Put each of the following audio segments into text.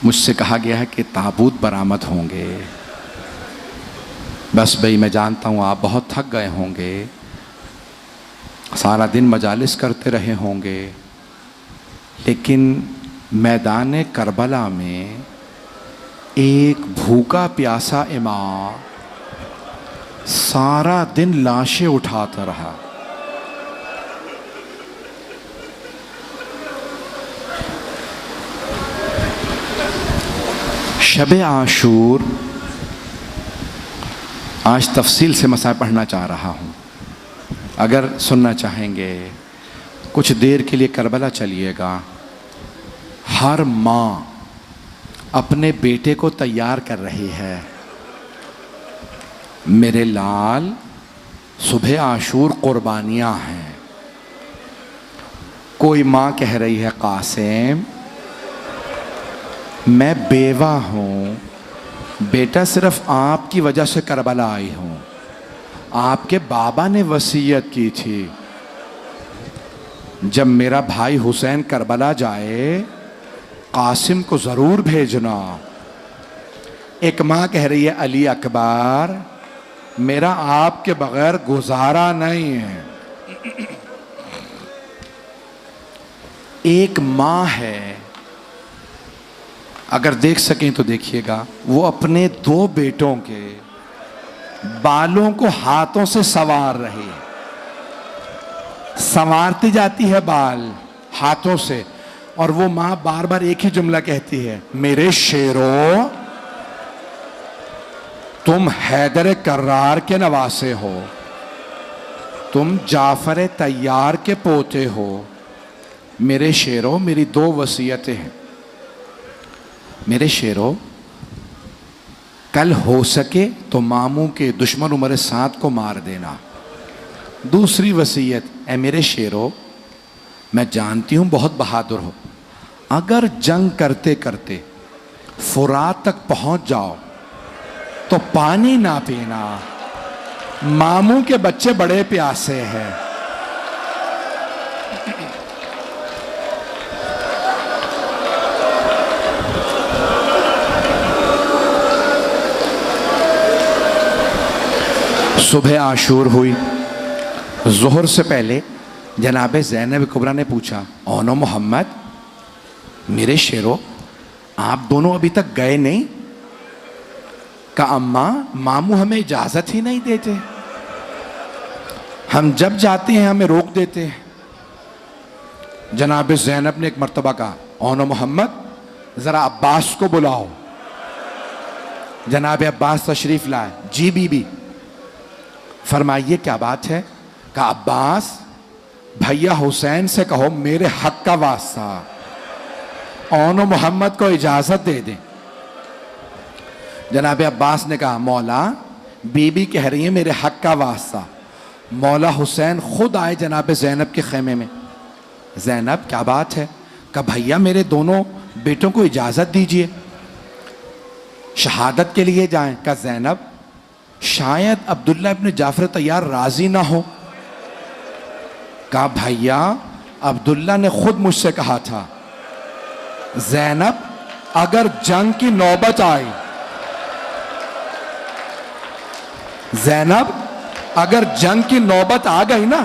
مجھ سے کہا گیا ہے کہ تابوت برآمد ہوں گے. بس بھائی میں جانتا ہوں آپ بہت تھک گئے ہوں گے، سارا دن مجالس کرتے رہے ہوں گے، لیکن میدان کربلا میں ایک بھوکا پیاسا امام سارا دن لاشیں اٹھاتا رہا. شب عاشور آج تفصیل سے مسائل پڑھنا چاہ رہا ہوں. اگر سننا چاہیں گے کچھ دیر کے لیے کربلا چلیے گا. ہر ماں اپنے بیٹے کو تیار کر رہی ہے. میرے لال صبح عاشور قربانیاں ہیں. کوئی ماں کہہ رہی ہے قاسم میں بیوہ ہوں، بیٹا صرف آپ کی وجہ سے کربلا آئی ہوں، آپ کے بابا نے وصیت کی تھی جب میرا بھائی حسین کربلا جائے قاسم کو ضرور بھیجنا. ایک ماں کہہ رہی ہے علی اکبر میرا آپ کے بغیر گزارا نہیں ہے. ایک ماں ہے، اگر دیکھ سکیں تو دیکھیے گا، وہ اپنے 2 بیٹوں کے بالوں کو ہاتھوں سے سنوار رہی ہے. سنوارتی جاتی ہے بال ہاتھوں سے، اور وہ ماں بار بار ایک ہی جملہ کہتی ہے میرے شیرو تم حیدر کرار کے نواسے ہو، تم جعفر طیار کے پوتے ہو. میرے شیرو میری 2 وصیتیں ہیں. میرے شیرو کل ہو سکے تو ماموں کے دشمن عمر سعد کو مار دینا. دوسری وصیت اے میرے شیرو میں جانتی ہوں بہت بہادر ہو، اگر جنگ کرتے کرتے فرات تک پہنچ جاؤ تو پانی نہ پینا، ماموں کے بچے بڑے پیاسے ہیں. صبح عاشور ہوئی. ظہر سے پہلے جناب زینب کبریٰ نے پوچھا اونو محمد میرے شیرو آپ دونوں ابھی تک گئے نہیں؟ کہا اماں ماموں ہمیں اجازت ہی نہیں دیتے، ہم جب جاتے ہیں ہمیں روک دیتے ہیں. جناب زینب نے ایک مرتبہ کہا اونو محمد ذرا عباس کو بلاؤ. جناب عباس تشریف لائے. جی بی بی فرمائیے کیا بات ہے؟ کہا عباس بھیا حسین سے کہو میرے حق کا واسطہ اونو محمد کو اجازت دے دیں. جناب عباس نے کہا مولا بی بی کہہ رہی ہے میرے حق کا واسطہ. مولا حسین خود آئے جناب زینب کے خیمے میں. زینب کیا بات ہے؟ کہا بھیا میرے دونوں بیٹوں کو اجازت دیجئے شہادت کے لیے جائیں. کہا زینب شاید عبداللہ ابن جعفر طیار راضی نہ ہو. کہا بھیا عبداللہ نے خود مجھ سے کہا تھا زینب اگر جنگ کی نوبت آئی، زینب اگر جنگ کی نوبت آ گئی نا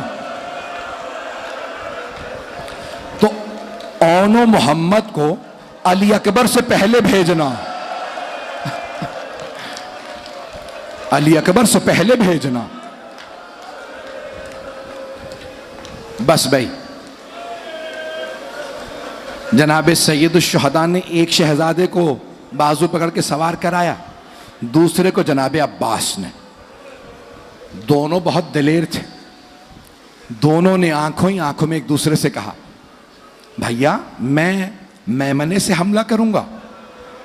تو اونو محمد کو علی اکبر سے پہلے بھیجنا، علی اکبر سے پہلے بھیجنا. بس بھائی جناب سید الشہداء نے ایک شہزادے کو بازو پکڑ کے سوار کرایا، دوسرے کو جناب عباس نے. دونوں بہت دلیر تھے. دونوں نے آنکھوں ہی آنکھوں میں ایک دوسرے سے کہا بھیا میں میمنے سے حملہ کروں گا،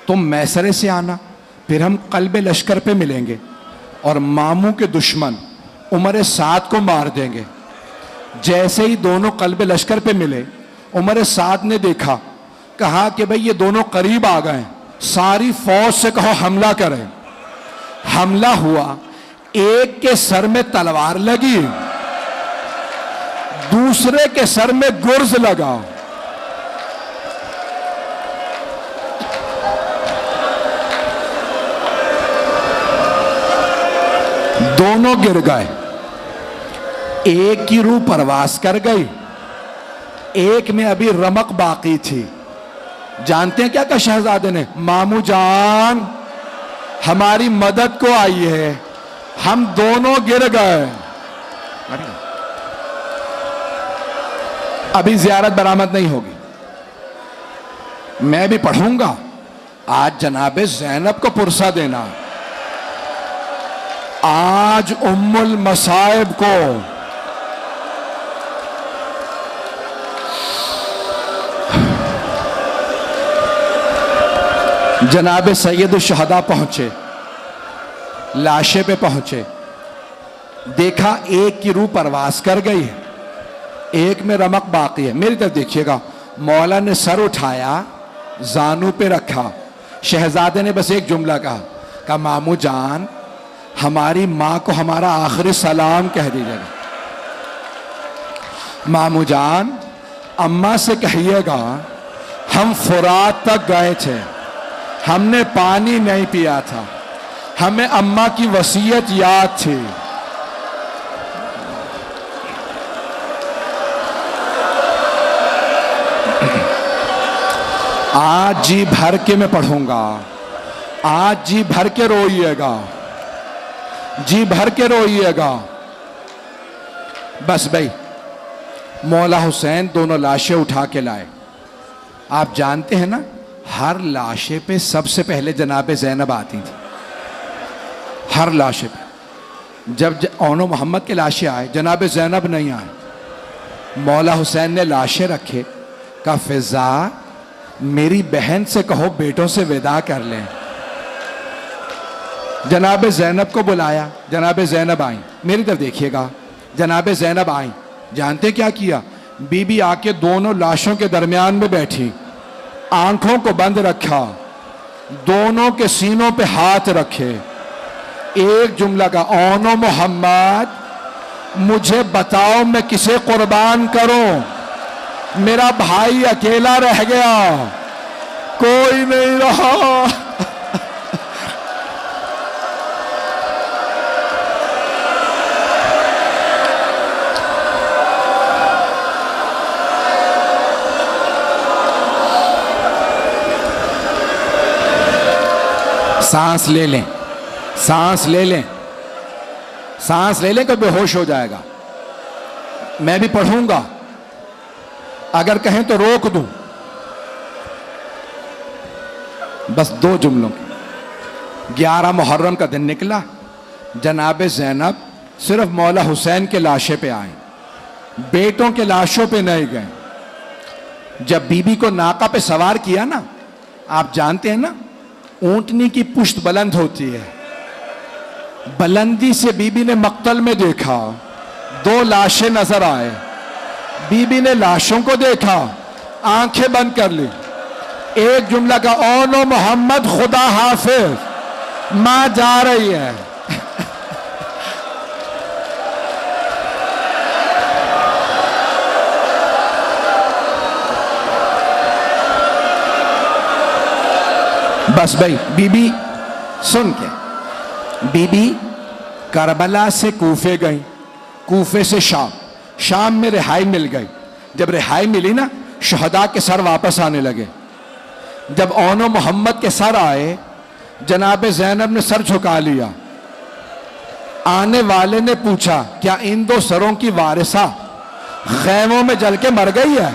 تم میسرے سے آنا، پھر ہم قلب لشکر پہ ملیں گے اور ماموں کے دشمن عمر سعد کو مار دیں گے. جیسے ہی دونوں قلب لشکر پہ ملے عمر سعد نے دیکھا، کہا کہ بھئی یہ دونوں قریب آ گئے، ساری فوج سے کہو حملہ کریں. حملہ ہوا، ایک کے سر میں تلوار لگی، دوسرے کے سر میں گرز لگا. دونوں گر گئے. ایک کی روح پرواز کر گئی, ایک میں ابھی رمق باقی تھی. جانتے ہیں کیا کہا شہزادے نے؟ مامو جان ہماری مدد کو آئی ہے, ہم دونوں گر گئے. ابھی زیارت برآمد نہیں ہوگی, میں بھی پڑھوں گا. آج جناب زینب کو پرسہ دینا, آج ام المصائب کو. جناب سید الشہداء پہنچے, لاشے پہ پہنچے, دیکھا ایک کی روح پرواز کر گئی ہے, ایک میں رمق باقی ہے. میری طرف دیکھیے گا. مولا نے سر اٹھایا, زانو پہ رکھا. شہزادے نے بس ایک جملہ کہا مامو جان ہماری ماں کو ہمارا آخری سلام کہہ دیجیے گا. مامو جان اماں سے کہیے گا ہم فرات تک گئے تھے, ہم نے پانی نہیں پیا تھا, ہمیں اماں کی وصیت یاد تھی. آج جی بھر کے میں پڑھوں گا, آج جی بھر کے روئیے گا, جی بھر کے روئیے گا. بس بھائی مولا حسین دونوں لاشیں اٹھا کے لائے. آپ جانتے ہیں نا ہر لاشے پہ سب سے پہلے جناب زینب آتی تھی, ہر لاشے پہ. جب اون و محمد کے لاشیں آئے جناب زینب نہیں آئے. مولا حسین نے لاشیں رکھے, کہا فضا میری بہن سے کہو بیٹوں سے وداع کر لیں. جناب زینب کو بلایا, جناب زینب آئیں. میری طرف دیکھیے گا, جناب زینب آئیں. جانتے کیا کیا؟ بی بی آ کے دونوں لاشوں کے درمیان میں بیٹھی, آنکھوں کو بند رکھا, دونوں کے سینوں پہ ہاتھ رکھے, ایک جملہ کا اون و محمد مجھے بتاؤ میں کسے قربان کروں, میرا بھائی اکیلا رہ گیا, کوئی نہیں رہا. سانس لے لیں, سانس لے لیں, سانس لے لیں کہ بے ہوش ہو جائے گا. میں بھی پڑھوں گا, اگر کہیں تو روک دوں. بس 2 جملوں کی. 11 محرم کا دن نکلا, جناب زینب صرف مولا حسین کے لاشے پہ آئیں, بیٹوں کے لاشوں پہ نہیں گئے. جب بی بی کو ناقہ پہ سوار کیا نا, آپ جانتے ہیں نا اونٹنی کی پشت بلند ہوتی ہے, بلندی سے بی بی نے مقتل میں دیکھا 2 لاشیں نظر آئے. بی بی نے لاشوں کو دیکھا, آنکھیں بند کر لی, ایک جملہ کا اون و محمد خدا حافظ, ماں جا رہی ہے. بس بھائی بی بی سن کے, بی بی کربلا سے کوفے گئی, کوفے سے شام, شام میں رہائی مل گئی. جب رہائی ملی نا شہداء کے سر واپس آنے لگے. جب اون و محمد کے سر آئے جناب زینب نے سر جھکا لیا. آنے والے نے پوچھا کیا ان 2 سروں کی وارثہ خیموں میں جل کے مر گئی ہے؟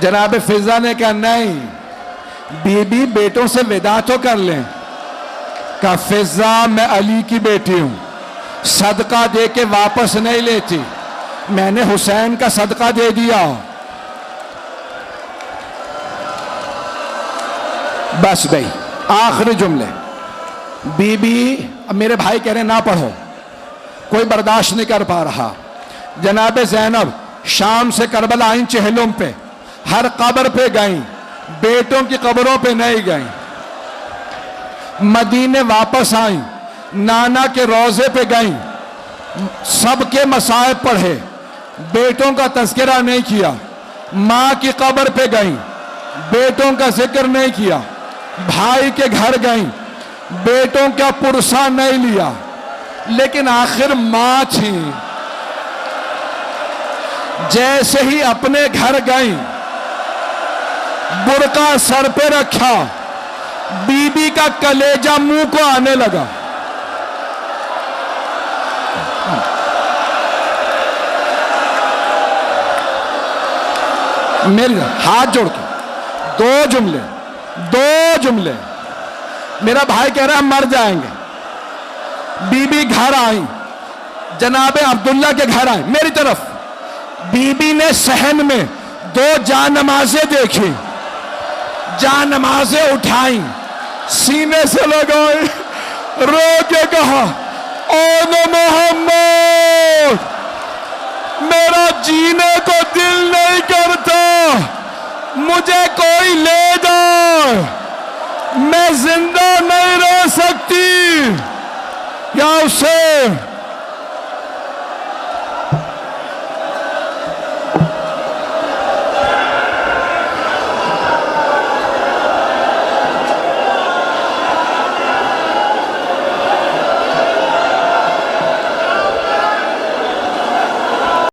جناب فضا نے کہا نہیں, بی بی بیٹوں سے وداع تو کر لیں. کہا فضا میں علی کی بیٹی ہوں, صدقہ دے کے واپس نہیں لیتی, میں نے حسین کا صدقہ دے دیا. بس بھائی آخری جملے. بی بی اب میرے بھائی کہہ رہے نہ پڑھو, کوئی برداشت نہیں کر پا رہا. جناب زینب شام سے کربلا آئیں, چہلم پہ ہر قبر پہ گئیں, بیٹوں کی قبروں پہ نہیں گئیں. مدینے واپس آئیں, نانا کے روضے پہ گئیں, سب کے مصائب پڑھے, بیٹوں کا تذکرہ نہیں کیا. ماں کی قبر پہ گئیں, بیٹوں کا ذکر نہیں کیا. بھائی کے گھر گئیں, بیٹوں کا پرسہ نہیں لیا. لیکن آخر ماں تھی. جیسے ہی اپنے گھر گئیں برقع سر پہ رکھا, بی بی کا کلیجہ منہ کو آنے لگا. میرے ہاتھ جوڑ کے دو جملے. میرا بھائی کہہ رہا ہے مر جائیں گے. بی بی گھر آئیں, جناب عبداللہ کے گھر آئیں میری طرف. بی بی نے صحن میں 2 جان نمازیں دیکھی, جان نمازیں اٹھائیں, سینے سے لگائیں, رو کے کہا اے محمد میرا جینے کو دل نہیں کرتا, مجھے کوئی لے جائے, میں زندہ نہیں رہ سکتی. یا حسین